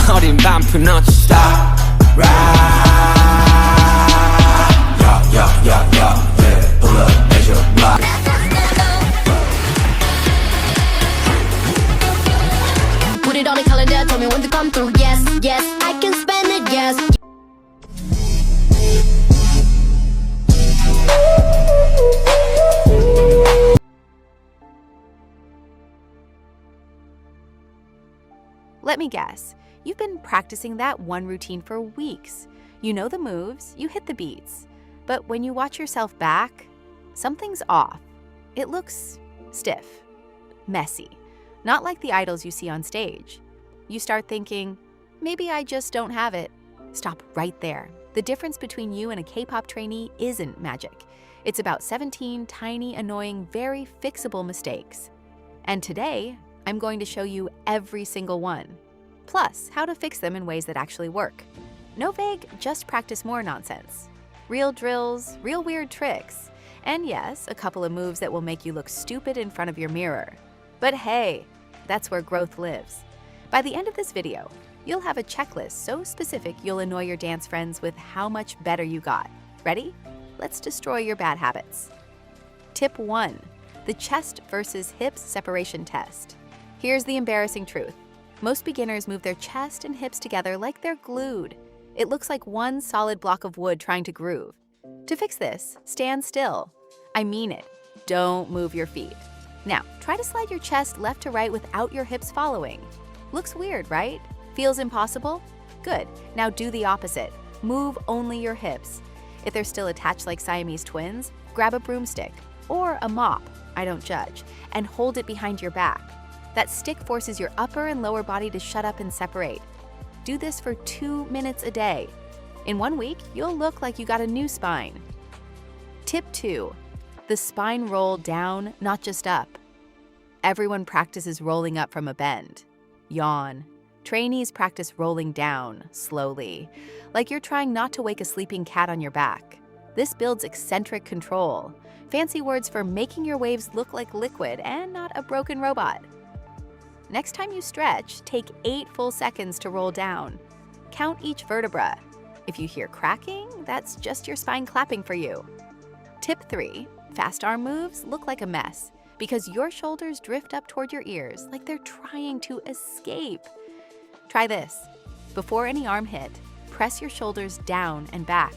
어린 반푼 not stop right yeah pull up measure block Put it on the calendar, tell me when to come through. Yes, yes, I can spend it, yes. Let me guess, you've been practicing that one routine for weeks. You know the moves, you hit the beats. But when you watch yourself back, something's off. It looks stiff, messy, not like the idols you see on stage. You start thinking, maybe I just don't have it. Stop right there. The difference between you and a K-pop trainee isn't magic. It's about 17 tiny, annoying, very fixable mistakes. And today, I'm going to show you every single one, plus how to fix them in ways that actually work. No vague, just practice more nonsense. Real drills, real weird tricks, and yes, a couple of moves that will make you look stupid in front of your mirror. But hey, that's where growth lives. By the end of this video, you'll have a checklist so specific you'll annoy your dance friends with how much better you got. Ready? Let's destroy your bad habits. Tip 1. The chest versus hips separation test. Here's the embarrassing truth. Most beginners move their chest and hips together like they're glued. It looks like one solid block of wood trying to groove. To fix this, stand still. I mean it. Don't move your feet. Now, try to slide your chest left to right without your hips following. Looks weird, right? Feels impossible? Good. Now do the opposite. Move only your hips. If they're still attached like Siamese twins, grab a broomstick or a mop, I don't judge, and hold it behind your back. That stick forces your upper and lower body to shut up and separate. Do this for 2 minutes a day. In 1 week, you'll look like you got a new spine. Tip 2. The spine roll down, not just up. Everyone practices rolling up from a bend. Yawn. Trainees practice rolling down, slowly, like you're trying not to wake a sleeping cat on your back. This builds eccentric control. Fancy words for making your waves look like liquid and not a broken robot. Next time you stretch, take 8 full seconds to roll down. Count each vertebra. If you hear cracking, that's just your spine clapping for you. Tip 3. Fast arm moves look like a mess because your shoulders drift up toward your ears like they're trying to escape. Try this. Before any arm hit, press your shoulders down and back,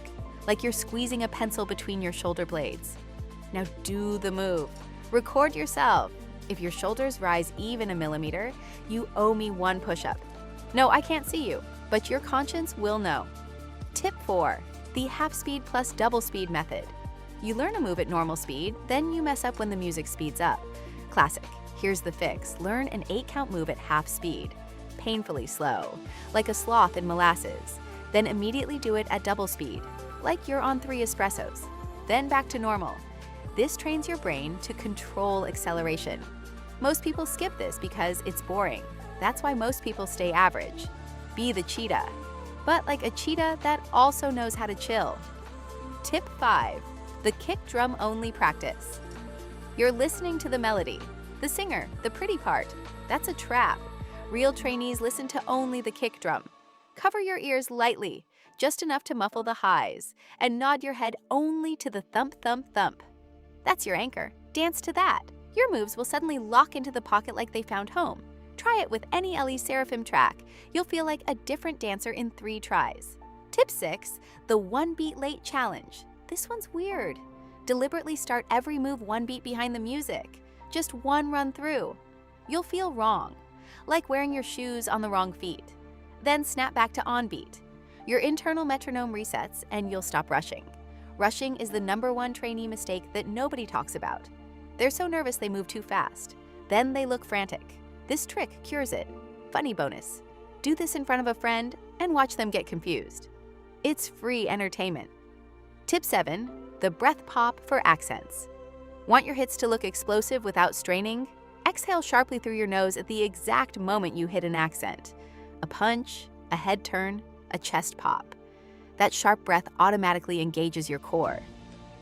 like you're squeezing a pencil between your shoulder blades. Now do the move. Record yourself. If your shoulders rise even a millimeter, you owe me 1 push-up. No, I can't see you, but your conscience will know. Tip 4. The half speed plus double speed method. You learn a move at normal speed, then you mess up when the music speeds up. Classic. Here's the fix. Learn an 8-count move at half speed. Painfully slow, like a sloth in molasses. Then immediately do it at double speed, like you're on 3 espressos. Then back to normal. This trains your brain to control acceleration. Most people skip this because it's boring. That's why most people stay average. Be the cheetah. But like a cheetah that also knows how to chill. Tip 5. The kick drum only practice. You're listening to the melody, the singer, the pretty part. That's a trap. Real trainees listen to only the kick drum. Cover your ears lightly, just enough to muffle the highs, and nod your head only to the thump, thump, thump. That's your anchor. Dance to that. Your moves will suddenly lock into the pocket like they found home. Try it with any Ellie Seraphim track. You'll feel like a different dancer in 3 tries. Tip 6. The 1 beat late challenge. This one's weird. Deliberately start every move 1 beat behind the music. Just 1 run through. You'll feel wrong, like wearing your shoes on the wrong feet. Then snap back to on beat. Your internal metronome resets and you'll stop rushing. Rushing is the #1 trainee mistake that nobody talks about. They're so nervous they move too fast. Then they look frantic. This trick cures it. Funny bonus. Do this in front of a friend and watch them get confused. It's free entertainment. Tip 7. The breath pop for accents. Want your hits to look explosive without straining? Exhale sharply through your nose at the exact moment you hit an accent. A punch, a head turn, a chest pop. That sharp breath automatically engages your core.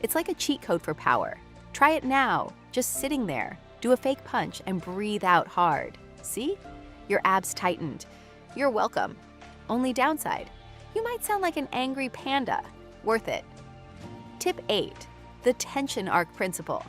It's like a cheat code for power. Try it now, just sitting there. Do a fake punch and breathe out hard. See? Your abs tightened. You're welcome. Only downside, you might sound like an angry panda. Worth it. Tip 8. The tension arc principle.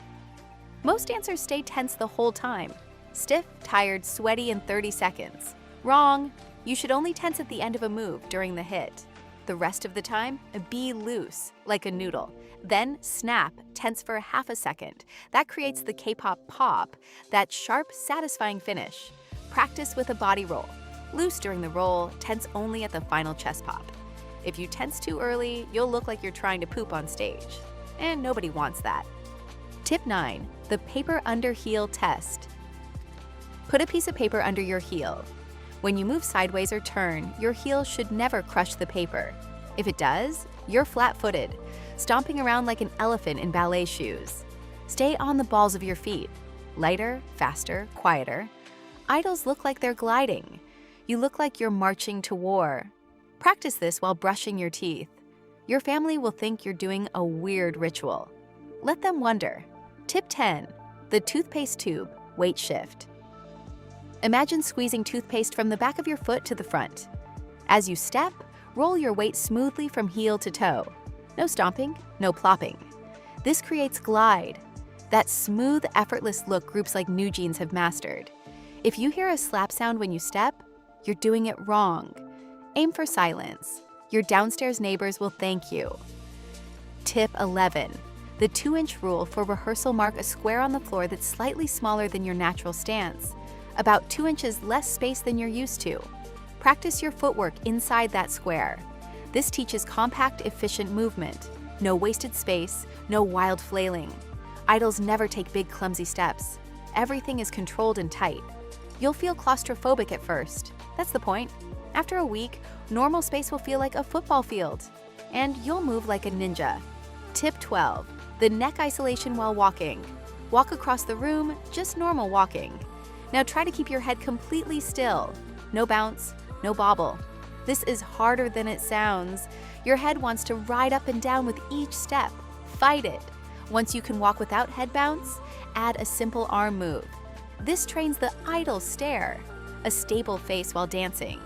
Most dancers stay tense the whole time. Stiff, tired, sweaty in 30 seconds. Wrong. You should only tense at the end of a move during the hit. The rest of the time, be loose, like a noodle. Then snap, tense for half a second. That creates the Kpop pop, that sharp, satisfying finish. Practice with a body roll. Loose during the roll, tense only at the final chest pop. If you tense too early, you'll look like you're trying to poop on stage. And nobody wants that. Tip 9. The paper under heel test. Put a piece of paper under your heel. When you move sideways or turn, your heel should never crush the paper. If it does, you're flat-footed, stomping around like an elephant in ballet shoes. Stay on the balls of your feet. Lighter, faster, quieter. Idols look like they're gliding. You look like you're marching to war. Practice this while brushing your teeth. Your family will think you're doing a weird ritual. Let them wonder. Tip 10. The toothpaste tube, weight shift. Imagine squeezing toothpaste from the back of your foot to the front. As you step, roll your weight smoothly from heel to toe. No stomping, no plopping. This creates glide. That smooth, effortless look groups like New Jeans have mastered. If you hear a slap sound when you step, you're doing it wrong. Aim for silence. Your downstairs neighbors will thank you. Tip 11. The 2-inch rule for rehearsal. Mark a square on the floor that's slightly smaller than your natural stance. About 2 inches less space than you're used to. Practice your footwork inside that square. This teaches compact, efficient movement. No wasted space, no wild flailing. Idols never take big, clumsy steps. Everything is controlled and tight. You'll feel claustrophobic at first. That's the point. After a week, normal space will feel like a football field. And you'll move like a ninja. Tip 12. The neck isolation while walking. Walk across the room, just normal walking. Now try to keep your head completely still. No bounce, no bobble. This is harder than it sounds. Your head wants to ride up and down with each step. Fight it. Once you can walk without head bounce, add a simple arm move. This trains the idol stare, a stable face while dancing.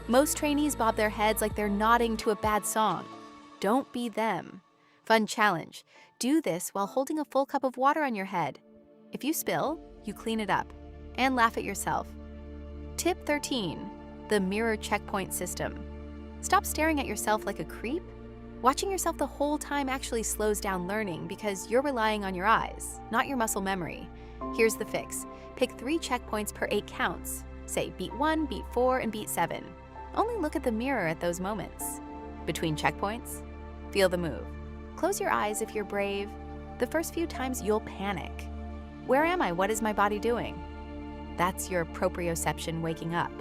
Most trainees bob their heads like they're nodding to a bad song. Don't be them. Fun challenge. Do this while holding a full cup of water on your head. If you spill, you clean it up and laugh at yourself. Tip 13. The mirror checkpoint system. Stop staring at yourself like a creep. Watching yourself the whole time actually slows down learning because you're relying on your eyes, not your muscle memory. Here's the fix. Pick 3 checkpoints per 8 counts. Say beat 1, beat 4, and beat 7. Only look at the mirror at those moments. Between checkpoints, feel the move. Close your eyes if you're brave. The first few times you'll panic. Where am I? What is my body doing? That's your proprioception waking up.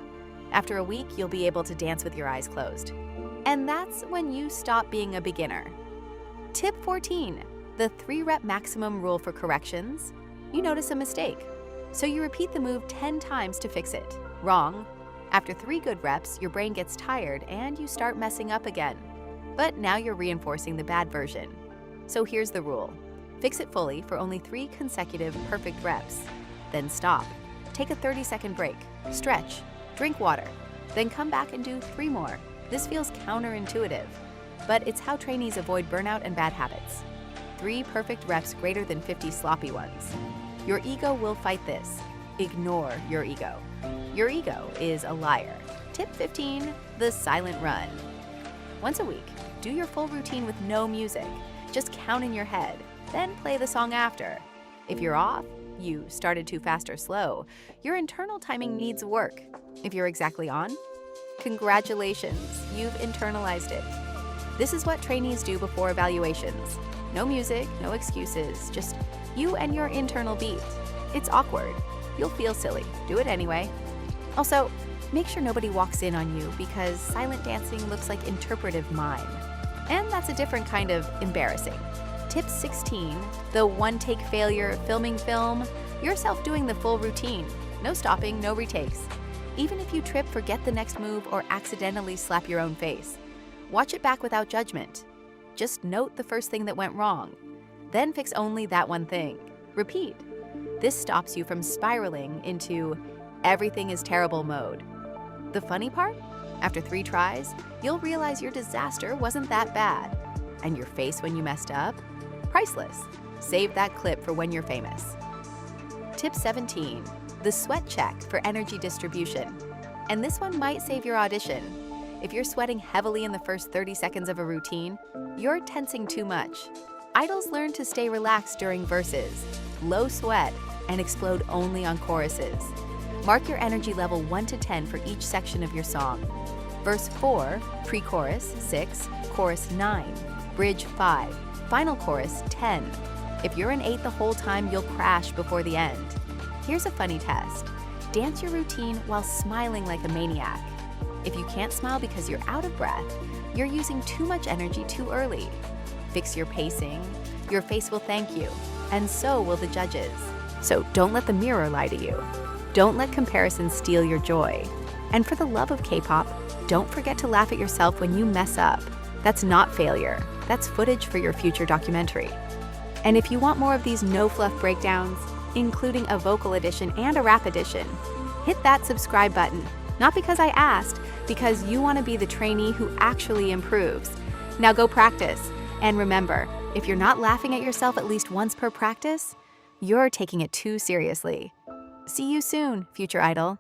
After a week, you'll be able to dance with your eyes closed. And that's when you stop being a beginner. Tip 14. The 3-rep maximum rule for corrections. You notice a mistake, so you repeat the move 10 times to fix it. Wrong. After 3 good reps, your brain gets tired and you start messing up again. But now you're reinforcing the bad version. So here's the rule. Fix it fully for only 3 consecutive perfect reps. Then stop. Take a 30-second break. Stretch. Drink water. Then come back and do 3 more. This feels counterintuitive, but it's how trainees avoid burnout and bad habits. 3 perfect reps greater than 50 sloppy ones. Your ego will fight this. Ignore your ego. Your ego is a liar. Tip 15. The silent run. Once a week, do your full routine with no music. Just count in your head, then play the song after. If you're off, you started too fast or slow, your internal timing needs work. If you're exactly on, congratulations, you've internalized it. This is what trainees do before evaluations. No music, no excuses, just you and your internal beat. It's awkward. You'll feel silly. Do it anyway. Also, make sure nobody walks in on you because silent dancing looks like interpretive mime. And that's a different kind of embarrassing. Tip 16, the one-take failure filming film. Yourself doing the full routine. No stopping, no retakes. Even if you trip, forget the next move, or accidentally slap your own face. Watch it back without judgment. Just note the first thing that went wrong. Then fix only that one thing. Repeat. This stops you from spiraling into everything is terrible mode. The funny part? After 3 tries, you'll realize your disaster wasn't that bad. And your face when you messed up? Priceless. Save that clip for when you're famous. Tip 17. The sweat check for energy distribution. And this one might save your audition. If you're sweating heavily in the first 30 seconds of a routine, you're tensing too much. Idols learn to stay relaxed during verses, low sweat, and explode only on choruses. Mark your energy level 1 to 10 for each section of your song. Verse 4, pre-chorus 6, chorus 9, bridge 5, final chorus 10. If you're an 8 the whole time, you'll crash before the end. Here's a funny test. Dance your routine while smiling like a maniac. If you can't smile because you're out of breath, you're using too much energy too early. Fix your pacing. Your face will thank you, and so will the judges. So don't let the mirror lie to you. Don't let comparison steal your joy. And for the love of K-pop, don't forget to laugh at yourself when you mess up. That's not failure. That's footage for your future documentary. And if you want more of these no-fluff breakdowns, including a vocal edition and a rap edition, hit that subscribe button. Not because I asked, because you want to be the trainee who actually improves. Now go practice. And remember, if you're not laughing at yourself at least once per practice, you're taking it too seriously. See you soon, future idol.